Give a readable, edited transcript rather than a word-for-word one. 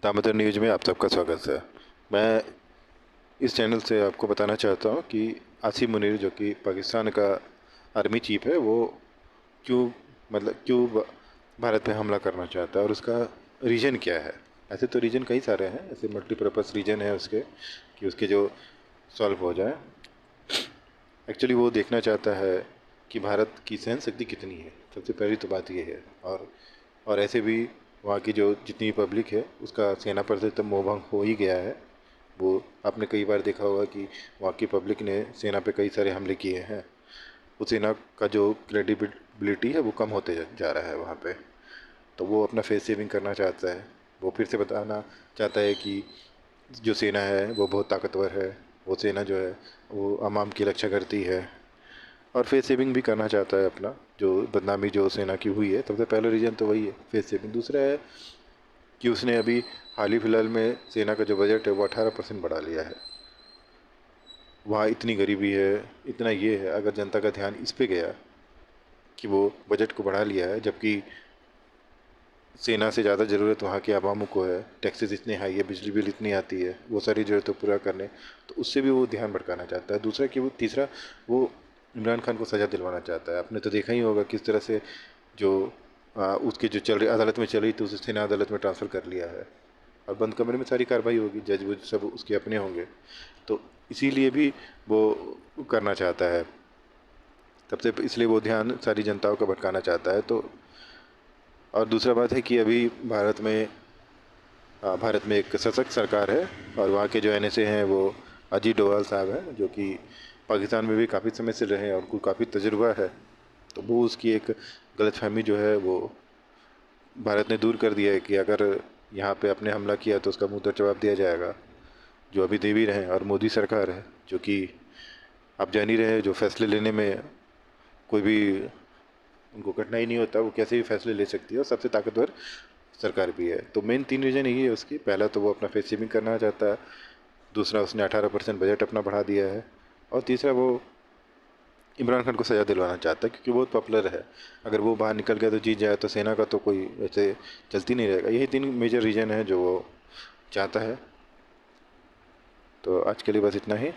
Damodar news में आप सबका स्वागत है। मैं इस चैनल से आपको बताना चाहता हूँ कि आसिम मुनीर जो कि पाकिस्तान का आर्मी चीफ है, वो क्यों क्यों भारत पे हमला करना चाहता है और उसका रीजन क्या है। ऐसे तो रीजन कई सारे हैं, ऐसे मल्टीपर्पज़ रीजन है उसके कि उसके जो सॉल्व हो जाए। एक्चुअली वो देखना चाहता है कि भारत की सहन शक्ति कितनी है, सबसे पहली तो बात ये है। और ऐसे भी वहाँ की जो जितनी पब्लिक है उसका सेना पर से तो मोहभंग हो ही गया है। वो आपने कई बार देखा होगा कि वहाँ की पब्लिक ने सेना पे कई सारे हमले किए हैं। उस सेना का जो क्रेडिबिलिटी है वो कम होते जा रहा है वहाँ पे। तो वो अपना फेस सेविंग करना चाहता है। वो फिर से बताना चाहता है कि जो सेना है वो बहुत ताकतवर है। वो सेना जो है वो अवाम की रक्षा करती है। और फेस सेविंग भी करना चाहता है अपना, जो बदनामी जो सेना की हुई है। सबसे पहला रीज़न तो वही है, फेस सेविंग। दूसरा है कि उसने अभी हाल ही फिलहाल में सेना का जो बजट है वो 18% बढ़ा लिया है। वहाँ इतनी गरीबी है, इतना ये है, अगर जनता का ध्यान इस पे गया कि वो बजट को बढ़ा लिया है, जबकि सेना से ज़्यादा ज़रूरत वहाँ के आवामों को है। टैक्सेस इतने हाई है, बिजली बिल इतनी आती है, वो सारी ज़रूरतों पूरा करने, तो उससे भी वो ध्यान भटकाना चाहता है। दूसरा कि वो तीसरा, वो इमरान खान को सज़ा दिलवाना चाहता है। आपने तो देखा ही होगा किस तरह से जो उसके जो चल रही अदालत में चल रही थी उसे सेना अदालत में ट्रांसफ़र कर लिया है। और बंद कमरे में सारी कार्रवाई होगी, जज वज सब उसके अपने होंगे। तो इसीलिए भी वो करना चाहता है। सबसे इसलिए वो ध्यान सारी जनताओं का भटकाना चाहता है। तो और दूसरा बात है कि अभी भारत में एक सशक्त सरकार है। और वहाँ के जो एनएसए हैं वो अजीत डोभाल साहब हैं, जो कि पाकिस्तान में भी काफ़ी समय से रहे हैं और उनको काफ़ी तजुर्बा है। तो वो उसकी एक गलतफहमी जो है वो भारत ने दूर कर दिया है कि अगर यहाँ पे अपने हमला किया तो उसका मुंह तोड़ जवाब दिया जाएगा, जो अभी दे भी रहे हैं। और मोदी सरकार है जो कि आप जान ही रहे हैं, जो फैसले लेने में कोई भी उनको कठिनाई नहीं होता, वो कैसे भी फैसले ले सकती है और सबसे ताकतवर सरकार भी है। तो मेन 3 रीज़न यही है उसकी। पहला तो वो अपना फेस सेविंग करना चाहता है। दूसरा, उसने 18% बजट अपना बढ़ा दिया है। और तीसरा, वो इमरान खान को सज़ा दिलवाना चाहता है क्योंकि बहुत पॉपुलर है। अगर वो बाहर निकल गया तो जीत जाए तो सेना का तो कोई ऐसे चलती नहीं रहेगा। यही 3 मेजर रीज़न है जो वो चाहता है। तो आज के लिए बस इतना ही।